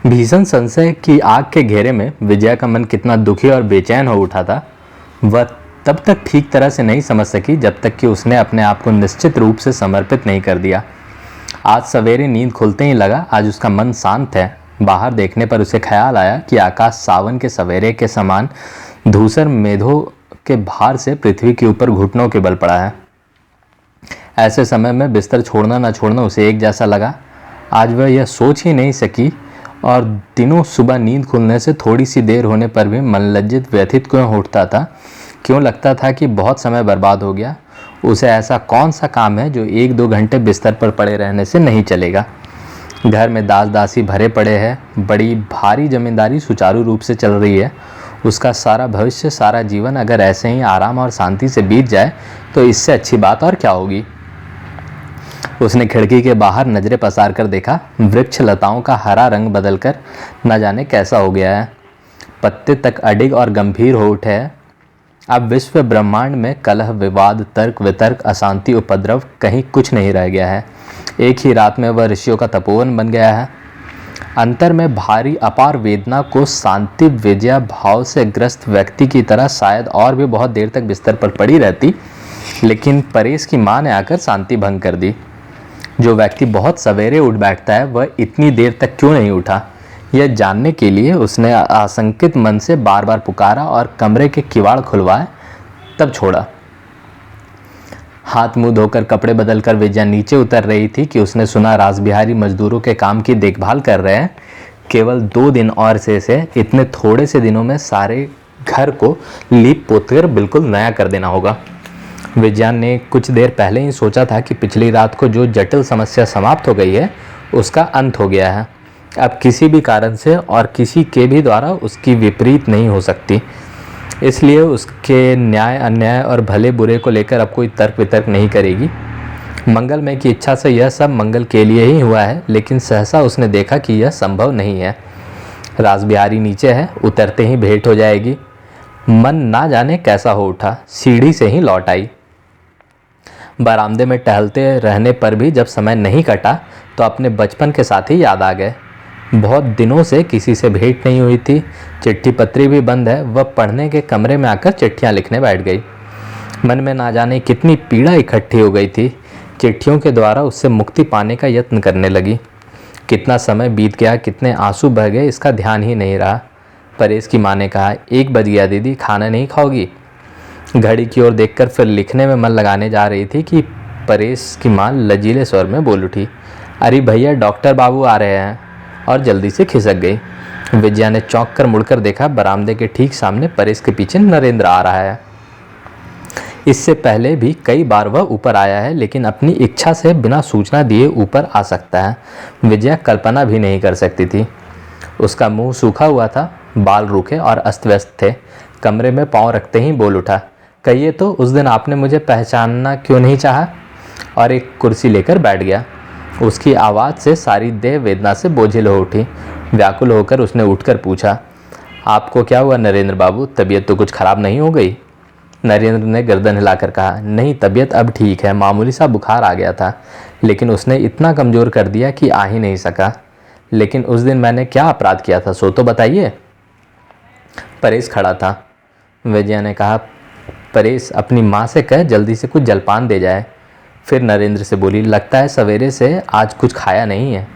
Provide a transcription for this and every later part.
भीषण संशय की आग के घेरे में विजया का मन कितना दुखी और बेचैन हो उठा था, वह तब तक ठीक तरह से नहीं समझ सकी जब तक कि उसने अपने आप को निश्चित रूप से समर्पित नहीं कर दिया। आज सवेरे नींद खुलते ही लगा आज उसका मन शांत है। बाहर देखने पर उसे ख्याल आया कि आकाश सावन के सवेरे के समान धूसर मेघों के भार से पृथ्वी के ऊपर घुटनों के बल पड़ा है। ऐसे समय में बिस्तर छोड़ना न छोड़ना उसे एक जैसा लगा। आज वह यह सोच ही नहीं सकी और दिनों सुबह नींद खुलने से थोड़ी सी देर होने पर भी मन लज्जित व्यथित क्यों उठता था। क्यों लगता था कि बहुत समय बर्बाद हो गया। उसे ऐसा कौन सा काम है जो 1-2 घंटे बिस्तर पर पड़े रहने से नहीं चलेगा। घर में दास दासी भरे पड़े हैं, बड़ी भारी जमींदारी सुचारू रूप से चल रही है। उसका सारा भविष्य, सारा जीवन अगर ऐसे ही आराम और शांति से बीत जाए तो इससे अच्छी बात और क्या होगी। उसने खिड़की के बाहर नजरें पसार कर देखा। वृक्ष लताओं का हरा रंग बदलकर न जाने कैसा हो गया है। पत्ते तक अडिग और गंभीर हो उठे हैं। अब विश्व ब्रह्मांड में कलह, विवाद, तर्क वितर्क, अशांति, उपद्रव कहीं कुछ नहीं रह गया है। एक ही रात में वह ऋषियों का तपोवन बन गया है। अंतर में भारी अपार वेदना को शांति विजया भाव से ग्रस्त व्यक्ति की तरह शायद और भी बहुत देर तक बिस्तर पर पड़ी रहती, लेकिन परेश की मां ने आकर शांति भंग कर दी। जो व्यक्ति बहुत सवेरे उठ बैठता है वह इतनी देर तक क्यों नहीं उठा, यह जानने के लिए उसने आशंकित मन से बार बार पुकारा और कमरे के किवाड़ खुलवाए, तब छोड़ा। हाथ मुंह धोकर कपड़े बदलकर विजया नीचे उतर रही थी कि उसने सुना रासबिहारी मजदूरों के काम की देखभाल कर रहे हैं। केवल 2 दिन और से इतने थोड़े से दिनों में सारे घर को लीप पोत कर बिल्कुल नया कर देना होगा। विजया ने कुछ देर पहले ही सोचा था कि पिछली रात को जो जटिल समस्या समाप्त हो गई है उसका अंत हो गया है। अब किसी भी कारण से और किसी के भी द्वारा उसकी विपरीत नहीं हो सकती। इसलिए उसके न्याय अन्याय और भले बुरे को लेकर अब कोई तर्क वितर्क नहीं करेगी। मंगलमय की इच्छा से यह सब मंगल के लिए ही हुआ है, लेकिन सहसा उसने देखा कि यह संभव नहीं है। रासबिहारी नीचे है, उतरते ही भेंट हो जाएगी। मन ना जाने कैसा हो उठा, सीढ़ी से ही लौट आई। बरामदे में टहलते रहने पर भी जब समय नहीं कटा तो अपने बचपन के साथ ही याद आ गए। बहुत दिनों से किसी से भेंट नहीं हुई थी, चिट्ठी पत्री भी बंद है। वह पढ़ने के कमरे में आकर चिट्ठियां लिखने बैठ गई। मन में ना जाने कितनी पीड़ा इकट्ठी हो गई थी। चिट्ठियों के द्वारा उससे मुक्ति पाने का यत्न करने लगी। कितना समय बीत गया, कितने आंसू बह गए, इसका ध्यान ही नहीं रहा। परेश की माँ ने कहा, 1 बज गया दीदी, खाना नहीं खाओगी। घड़ी की ओर देखकर फिर लिखने में मन लगाने जा रही थी कि परेश की माँ लजीले स्वर में बोल उठी, अरे भैया डॉक्टर बाबू आ रहे हैं, और जल्दी से खिसक गई। विजया ने चौंक कर मुड़कर देखा, बरामदे के ठीक सामने परेश के पीछे नरेंद्र आ रहा है। इससे पहले भी कई बार वह ऊपर आया है, लेकिन अपनी इच्छा से बिना सूचना दिए ऊपर आ सकता है विजया कल्पना भी नहीं कर सकती थी। उसका मुंह सूखा हुआ था, बाल रूखे और अस्त व्यस्त थे। कमरे में पांव रखते ही बोल उठा, कहिए तो उस दिन आपने मुझे पहचानना क्यों नहीं चाहा, और एक कुर्सी लेकर बैठ गया। उसकी आवाज़ से सारी देह वेदना से बोझिल हो उठी। व्याकुल होकर उसने उठकर पूछा, आपको क्या हुआ नरेंद्र बाबू, तबीयत तो कुछ खराब नहीं हो गई। नरेंद्र ने गर्दन हिलाकर कहा, नहीं तबीयत अब ठीक है, मामूली सा बुखार आ गया था, लेकिन उसने इतना कमज़ोर कर दिया कि आ ही नहीं सका। लेकिन उस दिन मैंने क्या अपराध किया था सो तो बताइए। परेश खड़ा था। विजया ने कहा, परेश अपनी माँ से कह जल्दी से कुछ जलपान दे जाए। फिर नरेंद्र से बोली, लगता है सवेरे से आज कुछ खाया नहीं है,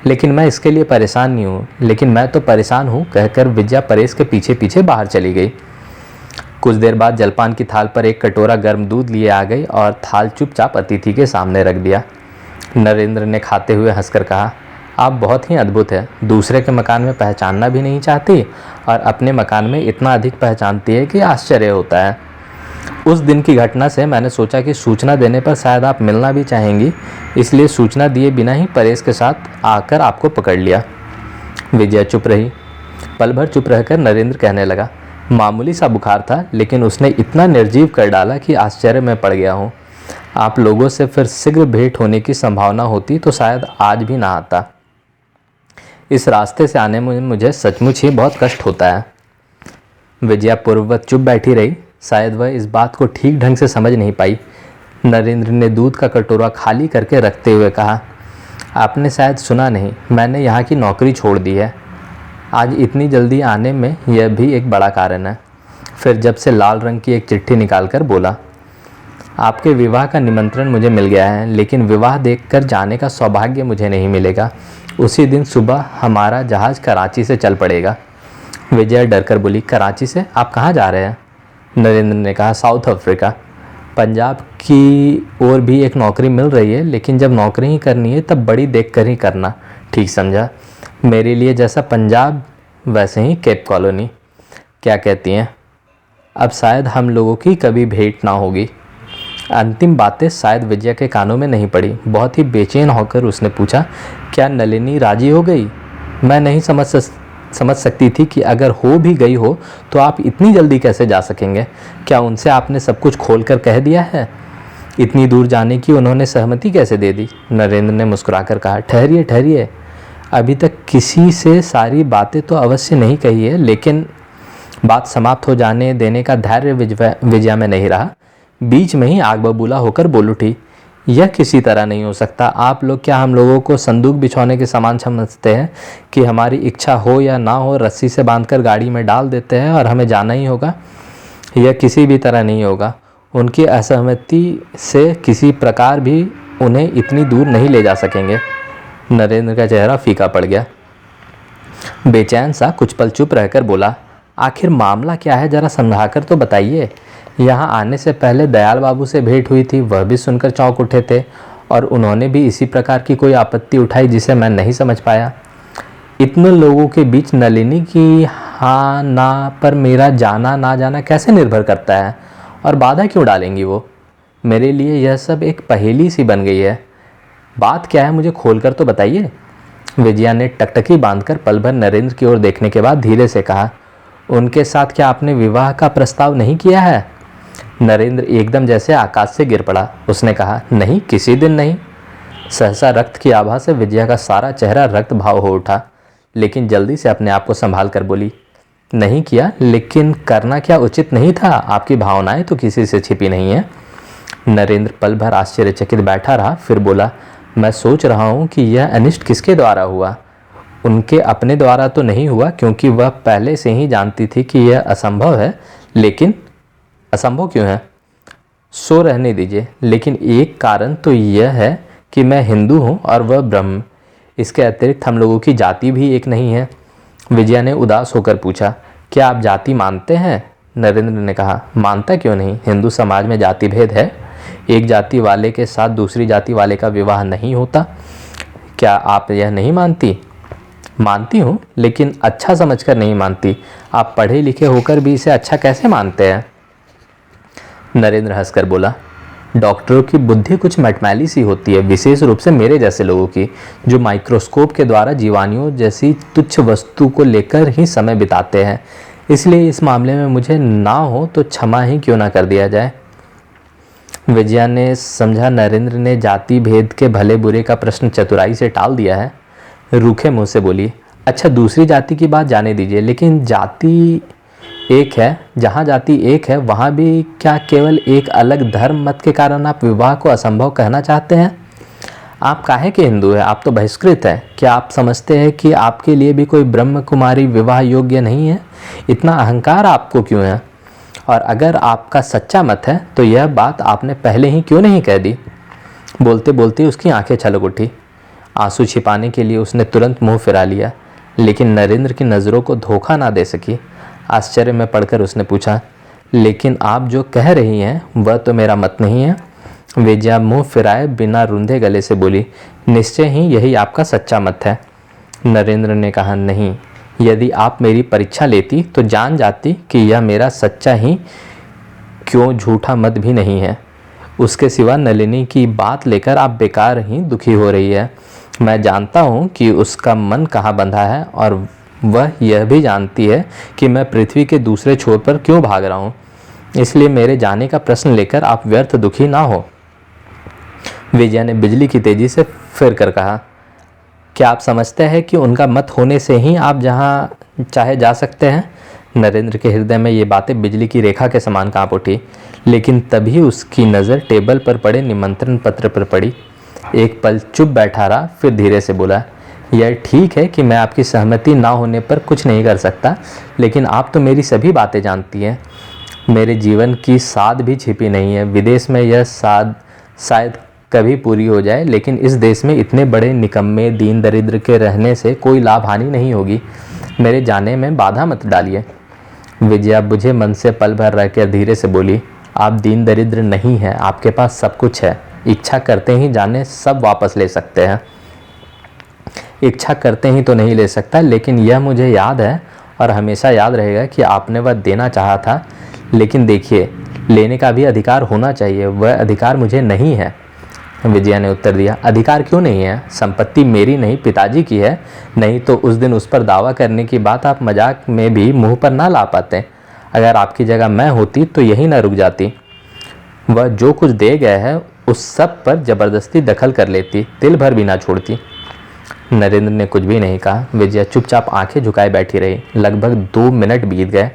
लेकिन मैं इसके लिए परेशान नहीं हूँ। लेकिन मैं तो परेशान हूँ, कहकर विजया परेश के पीछे पीछे बाहर चली गई। कुछ देर बाद जलपान की थाल पर एक कटोरा गर्म दूध लिए आ गई और थाल चुपचाप अतिथि के सामने रख दिया। नरेंद्र ने खाते हुए हंसकर कहा, आप बहुत ही अद्भुत है, दूसरे के मकान में पहचानना भी नहीं चाहती और अपने मकान में इतना अधिक पहचानती है कि आश्चर्य होता है। उस दिन की घटना से मैंने सोचा कि सूचना देने पर शायद आप मिलना भी चाहेंगी, इसलिए सूचना दिए बिना ही परेश के साथ आकर आपको पकड़ लिया। विजया चुप रही। पल भर चुप रहकर नरेंद्र कहने लगा, मामूली सा बुखार था, लेकिन उसने इतना निर्जीव कर डाला कि आश्चर्य में पड़ गया हूँ। आप लोगों से फिर शीघ्र भेंट होने की संभावना होती तो शायद आज भी ना आता। इस रास्ते से आने में मुझे सचमुच ही बहुत कष्ट होता है। विजया पूर्ववत चुप बैठी रही। शायद वह इस बात को ठीक ढंग से समझ नहीं पाई। नरेंद्र ने दूध का कटोरा खाली करके रखते हुए कहा, आपने शायद सुना नहीं, मैंने यहाँ की नौकरी छोड़ दी है। आज इतनी जल्दी आने में यह भी एक बड़ा कारण है। फिर जब से लाल रंग की एक चिट्ठी निकालकर बोला, आपके विवाह का निमंत्रण मुझे मिल गया है, लेकिन विवाह देखकर जाने का सौभाग्य मुझे नहीं मिलेगा। उसी दिन सुबह हमारा जहाज़ कराची से चल पड़ेगा। विजया डरकर बोली, कराची से? आप कहाँ जा रहे हैं? नरेंद्र ने कहा, साउथ अफ्रीका। पंजाब की ओर भी एक नौकरी मिल रही है, लेकिन जब नौकरी ही करनी है तब बड़ी देख कर ही करना। ठीक समझा। मेरे लिए जैसा पंजाब वैसे ही केप कॉलोनी। क्या कहती हैं? अब शायद हम लोगों की कभी भेंट ना होगी। अंतिम बातें शायद विजया के कानों में नहीं पड़ी। बहुत ही बेचैन होकर उसने पूछा, क्या नलिनी राजी हो गई? मैं नहीं समझ सकती थी कि अगर हो भी गई हो तो आप इतनी जल्दी कैसे जा सकेंगे। क्या उनसे आपने सब कुछ खोल कर कह दिया है? इतनी दूर जाने की उन्होंने सहमति कैसे दे दी? नरेंद्र ने मुस्कुराकर कहा, ठहरिए ठहरिए, अभी तक किसी से सारी बातें तो अवश्य नहीं कही है, लेकिन बात समाप्त हो जाने देने का धैर्य विजया में नहीं रहा। बीच में ही आग बबूला होकर बोल उठी, यह किसी तरह नहीं हो सकता। आप लोग क्या हम लोगों को संदूक बिछौने के समान समझते हैं कि हमारी इच्छा हो या ना हो रस्सी से बांधकर गाड़ी में डाल देते हैं और हमें जाना ही होगा? यह किसी भी तरह नहीं होगा। उनकी असहमति से किसी प्रकार भी उन्हें इतनी दूर नहीं ले जा सकेंगे। नरेंद्र का चेहरा फीका पड़ गया। बेचैन सा कुछ पल चुप रहकर बोला, आखिर मामला क्या है, जरा समझाकर तो बताइए। यहाँ आने से पहले दयाल बाबू से भेंट हुई थी, वह भी सुनकर चौंक उठे थे और उन्होंने भी इसी प्रकार की कोई आपत्ति उठाई जिसे मैं नहीं समझ पाया। इतने लोगों के बीच नलिनी की हाँ ना पर मेरा जाना ना जाना कैसे निर्भर करता है, और बाधा क्यों डालेंगी वो? मेरे लिए यह सब एक पहेली सी बन गई है। बात क्या है, मुझे खोलकर तो बताइए। विजया ने टकटकी बांधकर पल भर नरेंद्र की ओर देखने के बाद धीरे से कहा, उनके साथ क्या आपने विवाह का प्रस्ताव नहीं किया है? नरेंद्र एकदम जैसे आकाश से गिर पड़ा। उसने कहा, नहीं, किसी दिन नहीं। सहसा रक्त की आभा से विजया का सारा चेहरा रक्त भाव हो उठा, लेकिन जल्दी से अपने आप को संभाल कर बोली, नहीं किया, लेकिन करना क्या उचित नहीं था? आपकी भावनाएं तो किसी से छिपी नहीं है। नरेंद्र पल भर आश्चर्यचकित बैठा रहा, फिर बोला, मैं सोच रहा हूँ कि यह अनिष्ट किसके द्वारा हुआ। उनके अपने द्वारा तो नहीं हुआ, क्योंकि वह पहले से ही जानती थी कि यह असंभव है। लेकिन असंभव क्यों है? सो रहने दीजिए। लेकिन एक कारण तो यह है कि मैं हिंदू हूँ और वह ब्रह्म। इसके अतिरिक्त हम लोगों की जाति भी एक नहीं है। विजया ने उदास होकर पूछा, क्या आप जाति मानते हैं? नरेंद्र ने कहा, मानता क्यों नहीं, हिंदू समाज में जाति भेद है। एक जाति वाले के साथ दूसरी जाति वाले का विवाह नहीं होता। क्या आप यह नहीं मानती? मानती हूँ, लेकिन अच्छा समझकर नहीं मानती। आप पढ़े लिखे होकर भी इसे अच्छा कैसे मानते हैं? नरेंद्र हंसकर बोला, डॉक्टरों की बुद्धि कुछ मटमैली सी होती है, विशेष रूप से मेरे जैसे लोगों की, जो माइक्रोस्कोप के द्वारा जीवाणुओं जैसी तुच्छ वस्तु को लेकर ही समय बिताते हैं। इसलिए इस मामले में मुझे ना हो तो क्षमा ही क्यों ना कर दिया जाए। विजया ने समझा नरेंद्र ने जाति भेद के भले बुरे का प्रश्न चतुराई से टाल दिया है। रूखे मुंह से बोली, अच्छा दूसरी जाति की बात जाने दीजिए, लेकिन जाति एक है, जहाँ जाति एक है वहाँ भी क्या केवल एक अलग धर्म मत के कारण आप विवाह को असंभव कहना चाहते हैं? आप काहे के हिंदू हैं? आप तो बहिष्कृत हैं। क्या आप समझते हैं कि आपके लिए भी कोई ब्रह्म कुमारी विवाह योग्य नहीं है? इतना अहंकार आपको क्यों है? और अगर आपका सच्चा मत है तो यह बात आपने पहले ही क्यों नहीं कह दी? बोलते बोलते उसकी आंखें छलक उठी। आंसू छिपाने के लिए उसने तुरंत मुंह फिरा लिया, लेकिन नरेंद्र की नज़रों को धोखा ना दे सकी। आश्चर्य में पड़कर उसने पूछा, लेकिन आप जो कह रही हैं वह तो मेरा मत नहीं है। विजया मुंह फिराए बिना रुंधे गले से बोली, निश्चय ही यही आपका सच्चा मत है। नरेंद्र ने कहा, नहीं, यदि आप मेरी परीक्षा लेती तो जान जाती कि यह मेरा सच्चा ही क्यों झूठा मत भी नहीं है। उसके सिवा नलिनी की बात लेकर आप बेकार ही दुखी हो रही है। मैं जानता हूँ कि उसका मन कहाँ बंधा है, और वह यह भी जानती है कि मैं पृथ्वी के दूसरे छोर पर क्यों भाग रहा हूँ। इसलिए मेरे जाने का प्रश्न लेकर आप व्यर्थ दुखी ना हो। विजया ने बिजली की तेजी से फिर कर कहा, क्या आप समझते हैं कि उनका मत होने से ही आप जहाँ चाहे जा सकते हैं? नरेंद्र के हृदय में ये बातें बिजली की रेखा के समान कांप उठी, लेकिन तभी उसकी नज़र टेबल पर पड़े निमंत्रण पत्र पर पड़ी। एक पल चुप बैठा रहा, फिर धीरे से बोला, यह ठीक है कि मैं आपकी सहमति ना होने पर कुछ नहीं कर सकता, लेकिन आप तो मेरी सभी बातें जानती हैं। मेरे जीवन की साध भी छिपी नहीं है। विदेश में यह साध शायद कभी पूरी हो जाए, लेकिन इस देश में इतने बड़े निकम्मे दीन दरिद्र के रहने से कोई लाभ हानि नहीं होगी। मेरे जाने में बाधा मत डालिए। विजया बुझे मन से पल भर रहकर धीरे से बोली, आप दीन दरिद्र नहीं हैं, आपके पास सब कुछ है। इच्छा करते ही जाने सब वापस ले सकते हैं। इच्छा करते ही तो नहीं ले सकता, लेकिन यह मुझे याद है और हमेशा याद रहेगा कि आपने वह देना चाहा था, लेकिन देखिए, लेने का भी अधिकार होना चाहिए। वह अधिकार मुझे नहीं है। विजया ने उत्तर दिया, अधिकार क्यों नहीं है? संपत्ति मेरी नहीं, पिताजी की है। नहीं तो उस दिन उस पर दावा करने की बात आप मजाक में भी मुंह पर ना ला पाते। अगर आपकी जगह मैं होती तो यही ना रुक जाती। वह जो कुछ दे गए है उस सब पर जबरदस्ती दखल कर लेती, तिल भर भी ना छोड़ती। नरेंद्र ने कुछ भी नहीं कहा। विजया चुपचाप आंखें झुकाए बैठी रही। लगभग 2 मिनट बीत गए।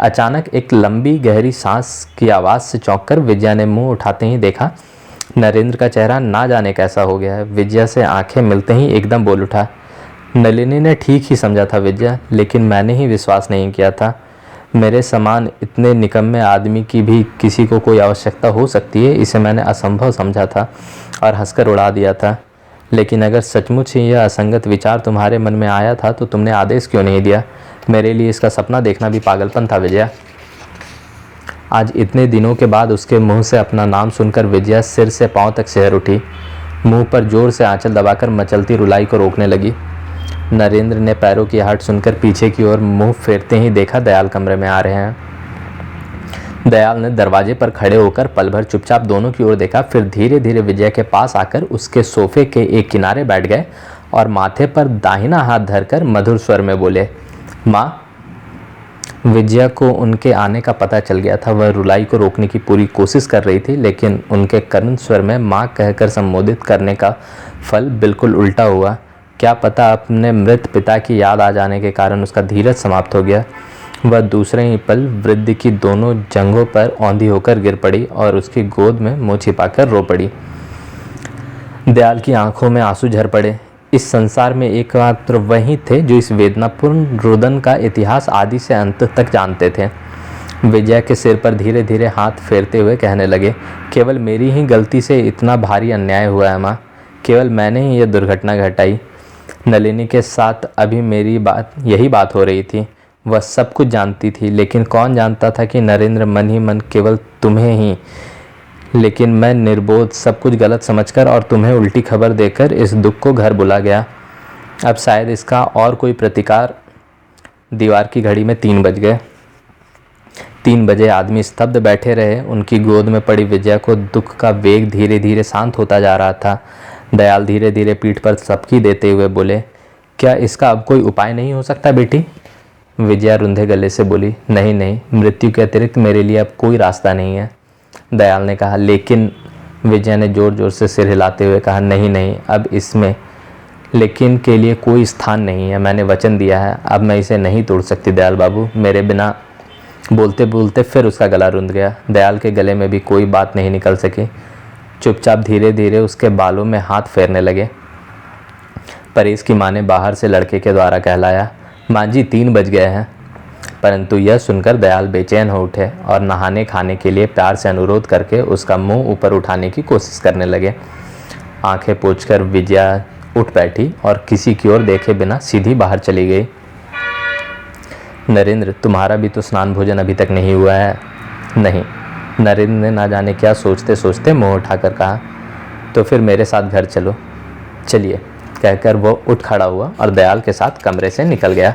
अचानक एक लंबी गहरी सांस की आवाज़ से चौंककर विजया ने मुंह उठाते ही देखा, नरेंद्र का चेहरा ना जाने कैसा हो गया है। विजया से आंखें मिलते ही एकदम बोल उठा, नलिनी ने ठीक ही समझा था विजया, लेकिन मैंने ही विश्वास नहीं किया था। मेरे समान इतने निकम्मे आदमी की भी किसी को कोई आवश्यकता हो सकती है, इसे मैंने असंभव समझा था और हंसकर उड़ा दिया था। लेकिन अगर सचमुच ही यह असंगत विचार तुम्हारे मन में आया था तो तुमने आदेश क्यों नहीं दिया? मेरे लिए इसका सपना देखना भी पागलपन था विजया। आज इतने दिनों के बाद उसके मुंह से अपना नाम सुनकर विजया सिर से पांव तक सिहर उठी। मुंह पर जोर से आंचल दबाकर मचलती रुलाई को रोकने लगी। नरेंद्र ने पैरों की आहट सुनकर पीछे की ओर मुंह फेरते ही देखा दयाल कमरे में आ रहे हैं। दयाल ने दरवाजे पर खड़े होकर पल भर चुपचाप दोनों की ओर देखा, फिर धीरे धीरे विजया के पास आकर उसके सोफे के एक किनारे बैठ गए और माथे पर दाहिना हाथ धरकर मधुर स्वर में बोले, माँ। विजया को उनके आने का पता चल गया था। वह रुलाई को रोकने की पूरी कोशिश कर रही थी, लेकिन उनके करुण स्वर में माँ कहकर संबोधित करने का फल बिल्कुल उल्टा हुआ। क्या पता अपने मृत पिता की याद आ जाने के कारण उसका धीरज समाप्त हो गया। वह दूसरे ही पल वृद्ध की दोनों जंघों पर औंधी होकर गिर पड़ी और उसकी गोद में मुँह छिपाकर रो पड़ी। दयाल की आंखों में आंसू झर पड़े। इस संसार में एकमात्र वही थे जो इस वेदनापूर्ण रुदन का इतिहास आदि से अंत तक जानते थे। विजया के सिर पर धीरे धीरे हाथ फेरते हुए कहने लगे, केवल मेरी ही गलती से इतना भारी अन्याय हुआ है माँ। केवल मैंने ही यह दुर्घटना घटाई। नलिनी के साथ अभी मेरी यही बात हो रही थी। वह सब कुछ जानती थी, लेकिन कौन जानता था कि नरेंद्र मन ही मन केवल तुम्हें ही। लेकिन मैं निर्बोध सब कुछ गलत समझकर और तुम्हें उल्टी खबर देकर इस दुख को घर बुला गया। अब शायद इसका और कोई प्रतिकार। दीवार की घड़ी में 3 बज गए। 3 बजे आदमी स्तब्ध बैठे रहे। उनकी गोद में पड़ी विजया को दुख का वेग धीरे धीरे शांत होता जा रहा था। दयाल धीरे धीरे पीठ पर सबकी देते हुए बोले, क्या इसका अब कोई उपाय नहीं हो सकता बेटी? विजया रुंधे गले से बोली, नहीं नहीं, मृत्यु के अतिरिक्त मेरे लिए अब कोई रास्ता नहीं है। दयाल ने कहा, लेकिन। विजया ने जोर जोर से सिर हिलाते हुए कहा, नहीं नहीं, अब इसमें लेकिन के लिए कोई स्थान नहीं है। मैंने वचन दिया है, अब मैं इसे नहीं तोड़ सकती दयाल बाबू, मेरे बिना। बोलते बोलते फिर उसका गला रुंध गया। दयाल के गले में भी कोई बात नहीं निकल सकी। चुपचाप धीरे धीरे उसके बालों में हाथ फेरने लगे। परेश की माँ ने बाहर से लड़के के द्वारा कहलाया, माँ जी 3 बज गए हैं। परंतु यह सुनकर दयाल बेचैन हो उठे और नहाने खाने के लिए प्यार से अनुरोध करके उसका मुंह ऊपर उठाने की कोशिश करने लगे। आंखें पोंछकर विजया उठ बैठी और किसी की ओर देखे बिना सीधी बाहर चली गई। नरेंद्र, तुम्हारा भी तो स्नान भोजन अभी तक नहीं हुआ है। नहीं। नरेंद्र ने ना जाने क्या सोचते सोचते मुंह उठाकर कहा, तो फिर मेरे साथ घर चलो। चलिए, कहकर वो उठ खड़ा हुआ और दयाल के साथ कमरे से निकल गया।